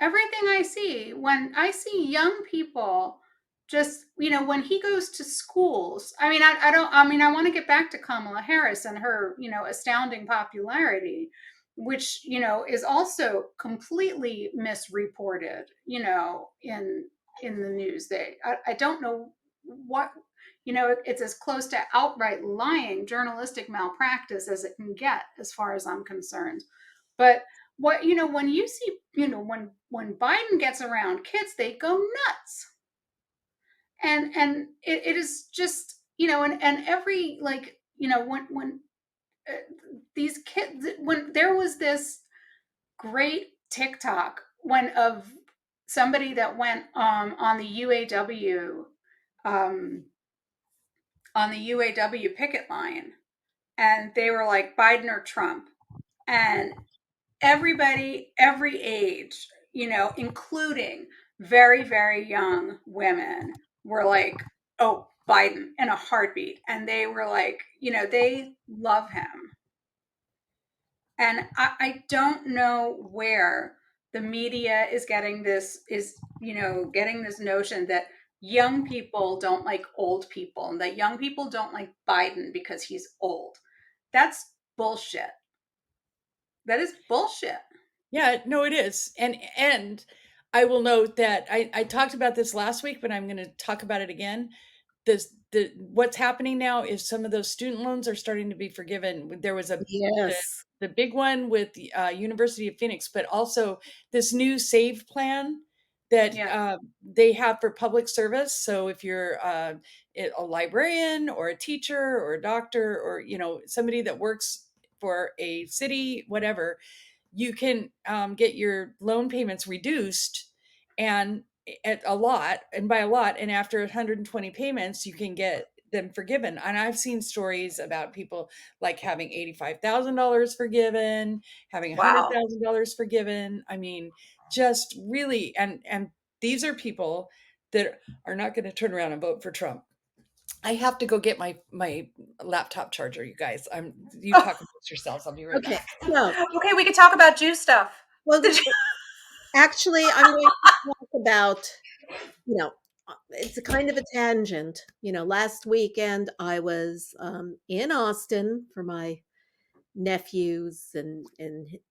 everything I see, when I see young people just, when he goes to schools, I want to get back to Kamala Harris and her, astounding popularity, which, is also completely misreported, in the news. I don't know what, it's as close to outright lying, journalistic malpractice as it can get, as far as I'm concerned. But when you see, when Biden gets around kids, they go nuts. And it is just, and every, when these kids, when there was this great TikTok of somebody that went on the UAW picket line, and they were like, Biden or Trump, and everybody, every age, including very, very young women, were like, oh, Biden in a heartbeat. And they were like, they love him. And I don't know where the media is getting this, getting this notion that young people don't like old people, and that young people don't like Biden because he's old. That's bullshit. That is bullshit.
Yeah, no, it is. And I will note that I talked about this last week, but I'm going to talk about it again. What's happening now is some of those student loans are starting to be forgiven. There was the big one with the University of Phoenix, but also this new SAVE plan that they have for public service. So if you're a librarian or a teacher or a doctor, or somebody that works for a city, whatever, you can get your loan payments reduced, and at a lot, and by a lot, and after 120 payments, you can get them forgiven. And I've seen stories about people like having $85,000 forgiven, having $100,000 forgiven. I mean, just really, and these are people that are not going to turn around and vote for Trump. I have to go get my laptop charger, you guys. You talk amongst yourselves. I'll be right back.
No. Okay, we could talk about Jew stuff.
Well, actually, I'm going to talk about, it's a kind of a tangent. Last weekend I was in Austin for my nephew's and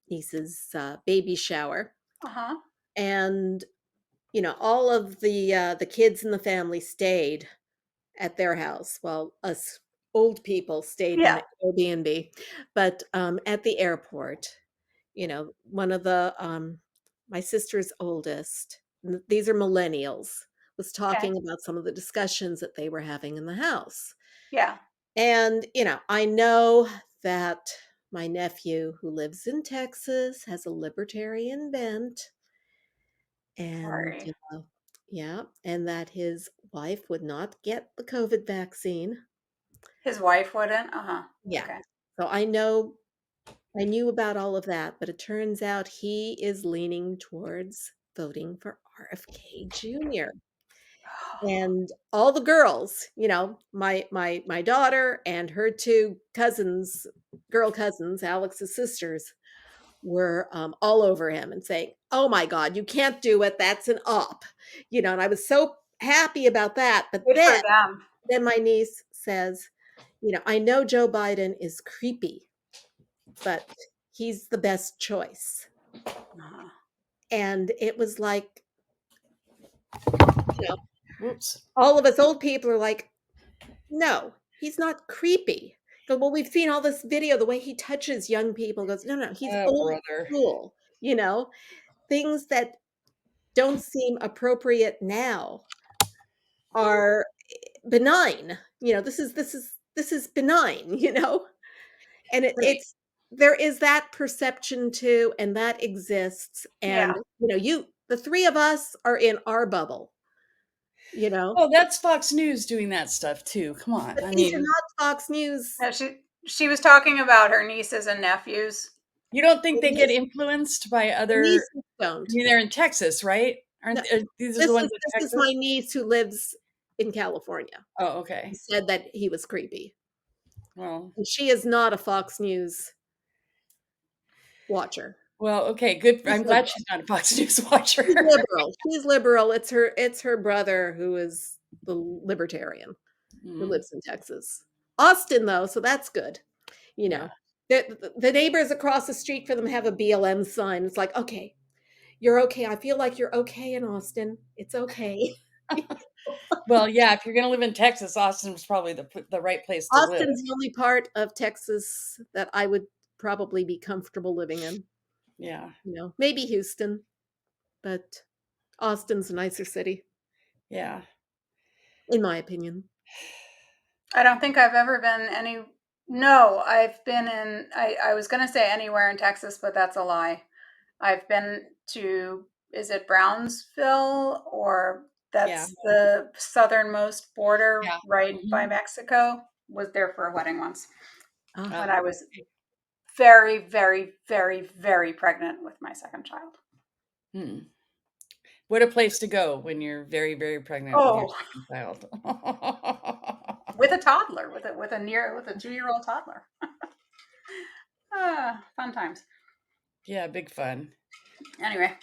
niece's baby shower. And all of the kids in the family stayed at their house while us old people stayed in Airbnb. But at the airport, one of the my sister's oldest, these are millennials, was talking about some of the discussions that they were having in the house.
Yeah.
And I know that my nephew, who lives in Texas, has a libertarian bent, and and that his wife would not get the COVID vaccine.
His wife wouldn't?
Yeah. Okay. So I knew about all of that, but it turns out he is leaning towards voting for RFK Jr. And all the girls, my daughter and her two girl cousins, Alex's sisters, were all over him and saying, "Oh my God, you can't do it. That's an op." And I was so happy about that. But then my niece says, "I know Joe Biden is creepy, but he's the best choice." And it was like, all of us old people are like, "No, he's not creepy." But well, we've seen all this video, the way he touches young people, goes, no, he's old school, things that don't seem appropriate now are benign. This is benign, and it's, there is that perception too, and that exists. And, the three of us are in our bubble.
Oh, that's Fox News doing that stuff too. Come on.
But these are not Fox News.
No, she was talking about her nieces and nephews.
You don't think they get influenced by other?
Nieces don't.
I mean, they're in Texas, right? These are the ones in Texas?
This is my niece who lives in California.
Oh, okay.
He said that he was creepy.
Well,
and she is not a Fox News watcher.
Well, okay, good. I'm glad she's not a Fox News watcher.
She's liberal. She's liberal. It's her brother who is the libertarian who lives in Texas. Austin, though, so that's good. You know, the neighbors across the street for them have a BLM sign. It's like, okay, you're okay. I feel like you're okay in Austin. It's okay.
Well, yeah, if you're going to live in Texas, Austin's probably the right place to live.
Austin's the only part of Texas that I would probably be comfortable living in.
Yeah.
You know, maybe Houston, but Austin's a nicer city.
Yeah.
In my opinion.
I don't think I've ever been no, I've been in, I was going to say anywhere in Texas, but that's a lie. I've been to, is it Brownsville, or that's the southernmost border right by Mexico? Was there for a wedding once when I was very, very, very, very pregnant with my second child.
What a place to go when you're very, very pregnant with your second child.
With a toddler, with a 2-year-old toddler. Fun times.
Yeah, big fun.
Anyway.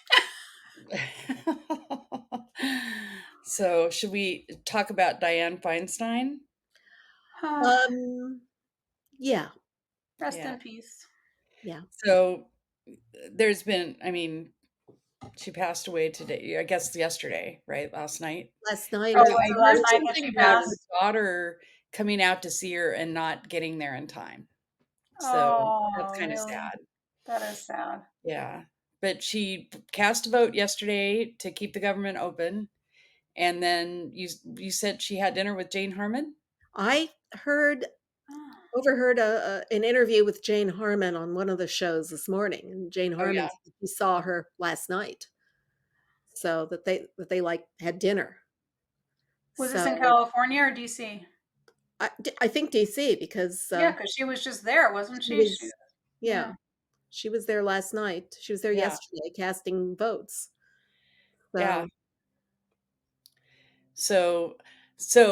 So, should we talk about Dianne Feinstein?
Yeah.
Rest in peace.
Yeah.
So, there's been, I mean, she passed away today, I guess yesterday, right? Last night.
Last night.
Oh, I heard something about
her daughter coming out to see her and not getting there in time. So that's kind of sad.
That is sad.
Yeah. But she cast a vote yesterday to keep the government open. And then you said she had dinner with Jane Harmon?
I overheard an interview with Jane Harmon on one of the shows this morning, and Jane Harmon said he saw her last night, so that they like had dinner.
Was this in California or DC?
I think DC, because
because she was just there, wasn't she?
She was there last night. She was there yesterday casting votes. So.
Yeah. So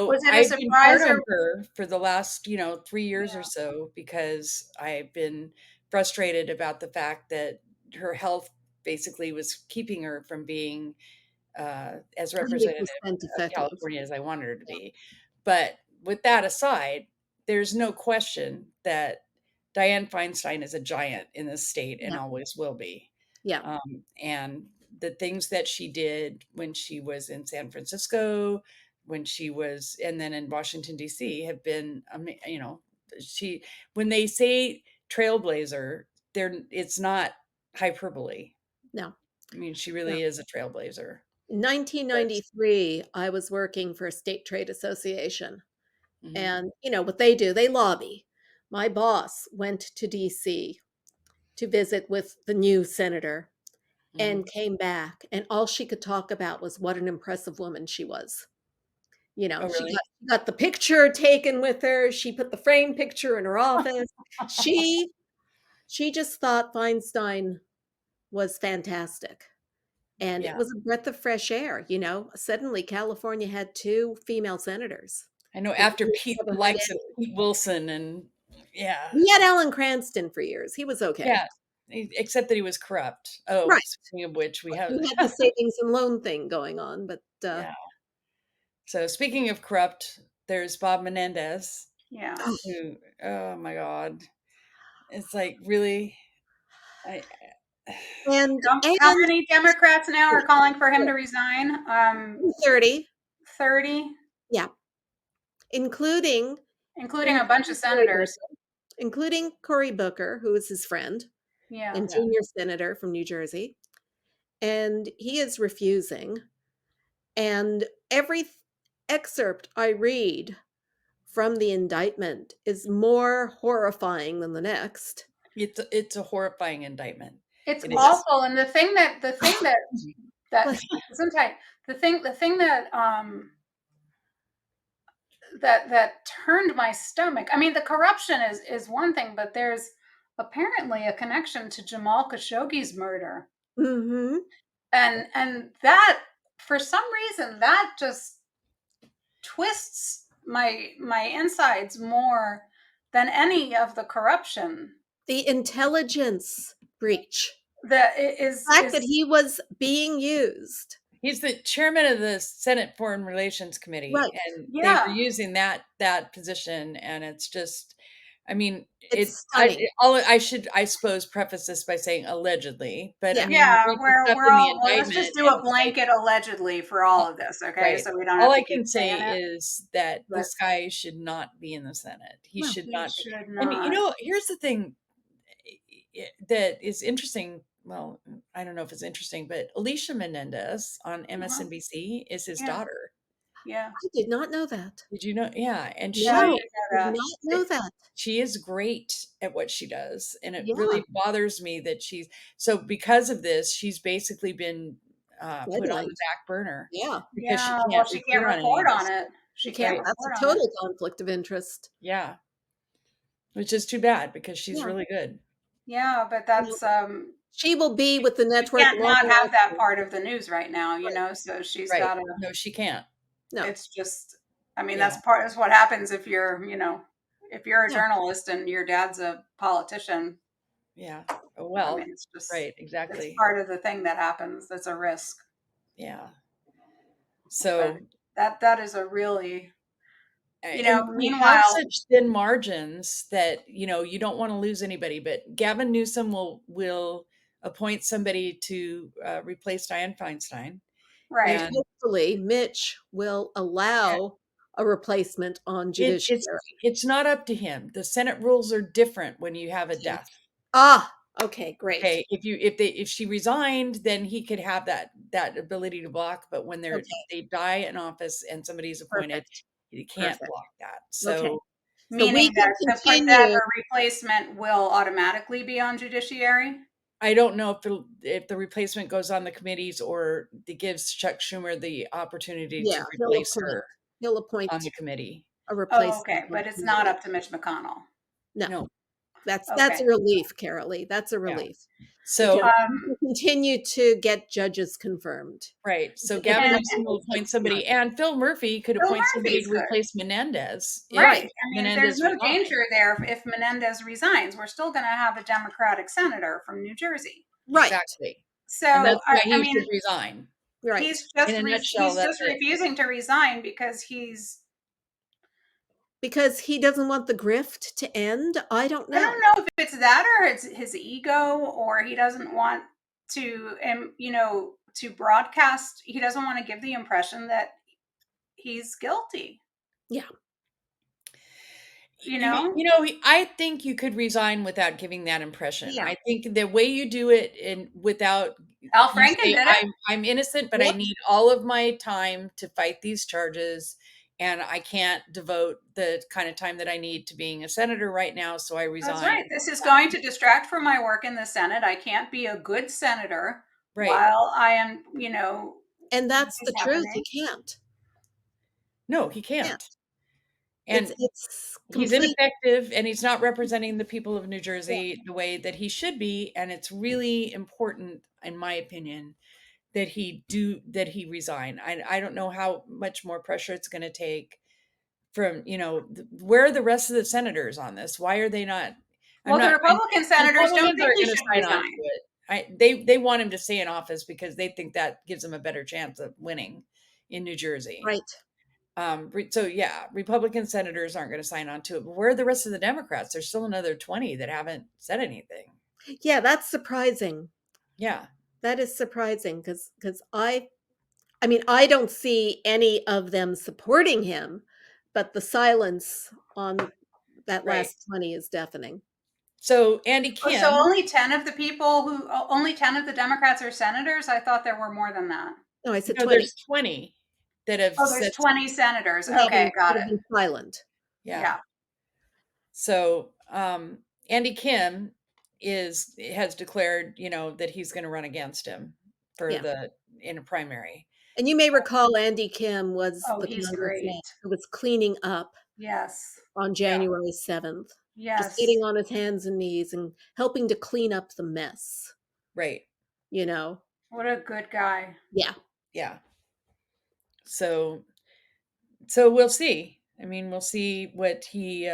was it
I've
a
been hard
surprise
on her for the last, 3 years or so, because I've been frustrated about the fact that her health basically was keeping her from being as representative of California as I wanted her to be. But with that aside, there's no question that Dianne Feinstein is a giant in this state and always will be.
Yeah.
And the things that she did when she was in San Francisco, when she was, and then in Washington, D.C. have been, when they say trailblazer, it's not hyperbole.
No.
I mean, she really is a trailblazer.
In 1993, I was working for a state trade association. Mm-hmm. And, what they do, they lobby. My boss went to D.C. to visit with the new senator and came back. And all she could talk about was what an impressive woman she was.
Really?
She got the picture taken with her. She put the framed picture in her office. She just thought Feinstein was fantastic. And it was a breath of fresh air. Suddenly California had 2 female senators.
I know, after Pete likes of Pete Wilson, and
we had Alan Cranston for years. He was okay.
Yeah, except that he was corrupt. Oh, right. Speaking of which, we had
the savings and loan thing going on, but
So speaking of corrupt, there's Bob Menendez.
Yeah.
Who, oh my God, it's like, really.
And
how many Democrats now are calling for him to resign?
30.
30.
Yeah. Including
a bunch of senators.
Including Cory Booker, who is his friend.
Yeah.
And junior senator from New Jersey. And he is refusing. And every excerpt I read from the indictment is more horrifying than the next.
It's a horrifying indictment.
It's awful. And the thing that that turned my stomach. I mean, the corruption is one thing, but there's apparently a connection to Jamal Khashoggi's murder.
Mm-hmm.
And that, for some reason, that just twists my insides more than any of the corruption.
The intelligence breach. The fact that he was being used.
He's the chairman of the Senate Foreign Relations Committee,
Right.
and they were using that position, and it's just, I mean, I should, I suppose, preface this by saying allegedly, but I mean,
let's just do a blanket allegedly for all of this, okay?
Right.
So we don't.
All
have
I can say is that this guy should not be in the Senate. He should not. And you know, here's the thing that is interesting. Well, I don't know if it's interesting, but Alicia Menendez on MSNBC is his daughter.
Yeah.
I did not know that.
Did you know? Yeah. And she
did not know that.
She is great at what she does. And it really bothers me that so because of this, she's basically been put on the back burner.
Yeah.
Because
she can't report on it.
She can't. That's a total conflict of interest.
Yeah. Which is too bad because she's really good.
Yeah, but that's
she will be with the network.
She can't not have that part of the news right now, you know. So she's got to.
No, she can't.
No,
it's just. I mean, that's what happens if you're, if you're a journalist and your dad's a politician.
Yeah. Well,
I mean, it's just
right. Exactly.
It's part of the thing that happens. That's a risk.
Yeah. So
that is a really.
Meanwhile, such thin margins that you don't want to lose anybody. But Gavin Newsom will appoint somebody to replace Dianne Feinstein,
right?
And hopefully, Mitch will allow a replacement on judiciary.
It's not up to him. The Senate rules are different when you have a death.
Okay, great.
Okay, if she resigned, then he could have that ability to block. But when they die in office and somebody's appointed. You can't block that. So,
meaning that her replacement will automatically be on judiciary?
I don't know if the replacement goes on the committees or it gives Chuck Schumer the opportunity to replace her.
He'll appoint
on the committee.
A replacement.
Okay, but it's not up to Mitch McConnell.
No. That's a relief, Karoli. That's a relief.
So
we continue to get judges confirmed.
Right. So Gavin Newsom will appoint somebody, and Phil Murphy could appoint somebody to replace Menendez.
Right. I mean, there's no danger there if Menendez resigns. We're still going to have a Democratic senator from New Jersey.
Right.
Exactly.
So
and that's why he should resign.
Right.
He's just refusing to resign because he doesn't want the grift to end. I don't know. I don't know if it's that or it's his ego, or he doesn't want to, to broadcast. He doesn't want to give the impression that he's guilty.
Yeah.
I think you could resign without giving that impression.
Yeah.
I think the way you do it without
Al Franken did it.
I'm innocent, but I need all of my time to fight these charges. And I can't devote the kind of time that I need to being a senator right now, so I resign.
That's right. This is going to distract from my work in the Senate. I can't be a good senator while I am,
And that's the truth. He can't.
No, he can't. And he's ineffective, and he's not representing the people of New Jersey the way that he should be. And it's really important, in my opinion, that he resign. I don't know how much more pressure it's going to take from, where are the rest of the senators on this? Why are they not?
The Republican senators don't think he should resign.
They want him to stay in office because they think that gives him a better chance of winning in New Jersey.
Right.
So Republican senators aren't going to sign on to it. But where are the rest of the Democrats? There's still another 20 that haven't said anything.
Yeah, that's surprising.
Yeah.
That is surprising because I don't see any of them supporting him, but the silence on that last 20 is deafening.
So Andy Kim.
So only 10 of the Democrats are senators? I thought there were more than that.
No, I said 20.
There's 20 that have.
There's 20 senators. Okay, got it.
Silent.
Yeah. So Andy Kim has declared, that he's going to run against him in a primary.
And you may recall Andy Kim was the
congressman
who was cleaning up.
Yes.
On January 7th.
Yes.
Just getting on his hands and knees and helping to clean up the mess.
Right.
What a good guy.
Yeah.
Yeah. So we'll see. I mean, we'll see what he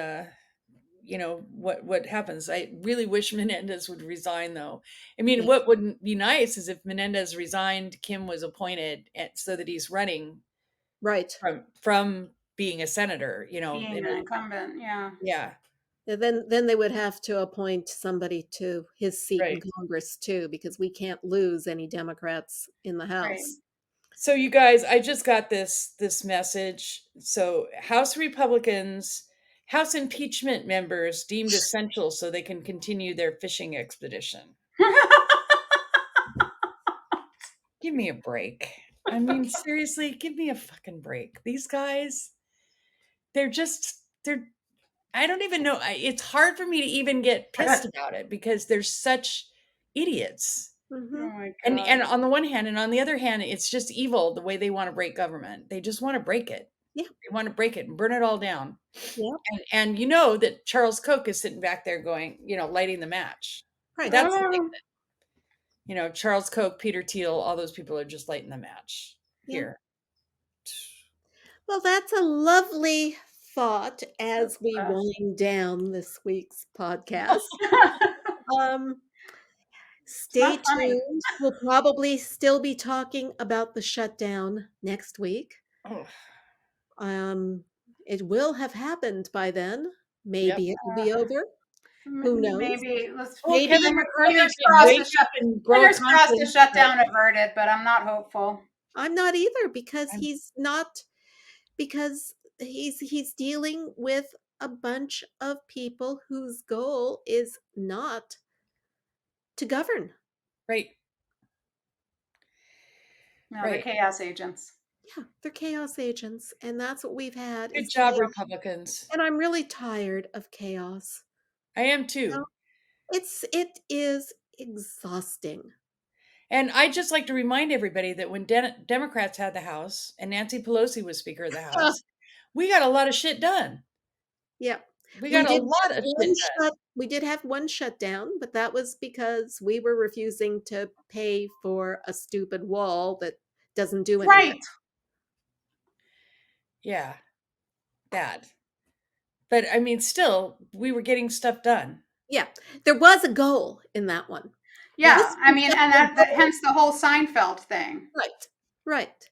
what happens. I really wish Menendez would resign, though. I mean, what would be nice is if Menendez resigned, Kim was appointed, so that he's running
right
from being a senator,
being an incumbent.
Yeah.
Then they would have to appoint somebody to his seat in Congress too, because we can't lose any Democrats in the House.
Right.
So you guys, I just got this message. So House impeachment members deemed essential so they can continue their fishing expedition. Give me a break. I mean, seriously, give me a fucking break. These guys, they're I don't even know. It's hard for me to even get pissed about it because they're such idiots.
Mm-hmm.
Oh my God.
And on the one hand, and on the other hand, it's just evil the way they want to break government. They just want to break it.
Yeah.
They want to break it and burn it all down.
Yeah.
And that Charles Koch is sitting back there going, lighting the match.
Right.
That's the thing that, Charles Koch, Peter Thiel, all those people are just lighting the match here.
Well, that's a lovely thought as we wind down this week's podcast. Stay tuned. We'll probably still be talking about the shutdown next week.
Oh.
It will have happened by then. Maybe it will be over. Who knows?
Maybe
Kevin McCarthy
fingers crossed the shutdown averted, but I'm not hopeful.
I'm not either because he's dealing with a bunch of people whose goal is not to govern.
Right.
No, they're chaos agents.
Yeah, they're chaos agents, and that's what we've had.
Good job, chaos. Republicans.
And I'm really tired of chaos.
I am too.
It is exhausting.
And I'd just like to remind everybody that when Democrats had the House and Nancy Pelosi was Speaker of the House, we got a lot of shit done.
Yeah.
We got a lot of shit done.
We did have one shutdown, but that was because we were refusing to pay for a stupid wall that doesn't do anything.
Right.
Yeah. That. But I mean, still, we were getting stuff done.
Yeah. There was a goal in that one.
Yeah. I mean, and that hence the whole Seinfeld thing.
Right.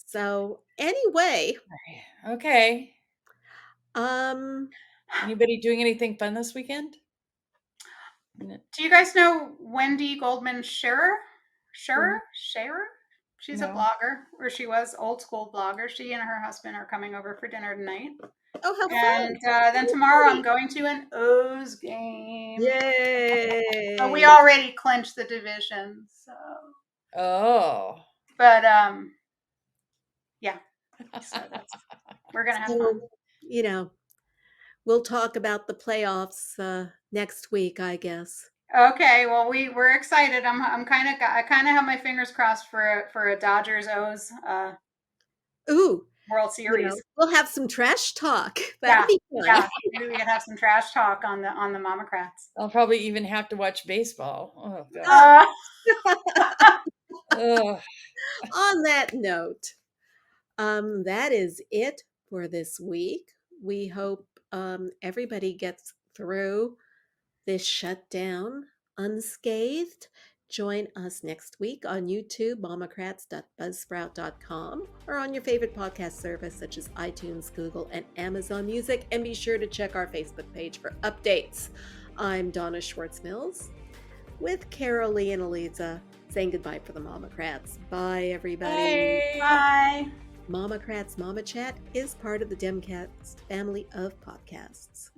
So anyway.
Okay. Anybody doing anything fun this weekend?
Do you guys know Wendy Goldman Scherer? She's a blogger, or she was old school blogger. She and her husband are coming over for dinner tonight.
Oh, how fun.
And then tomorrow I'm going to an O's game.
Yay.
But we already clinched the division, so.
Oh.
But, yeah. So we're going to have fun.
We'll talk about the playoffs next week, I guess.
Okay, well we're excited. I kind of have my fingers crossed for a Dodgers O's World Series.
We'll have some trash talk. That'd be fun.
Yeah, maybe we could have some trash talk on the MOMocrats.
I'll probably even have to watch baseball. Oh God.
On that note, that is it for this week. We hope everybody gets through this shutdown unscathed. Join us next week on YouTube, MOMocrats.buzzsprout.com, or on your favorite podcast service such as iTunes, Google, and Amazon Music. And be sure to check our Facebook page for updates. I'm Donna Schwartz Mills with Karoli and Aliza saying goodbye for the MOMocrats. Bye, everybody.
Bye.
MOMocrats MOMochat is part of the DemCast family of podcasts.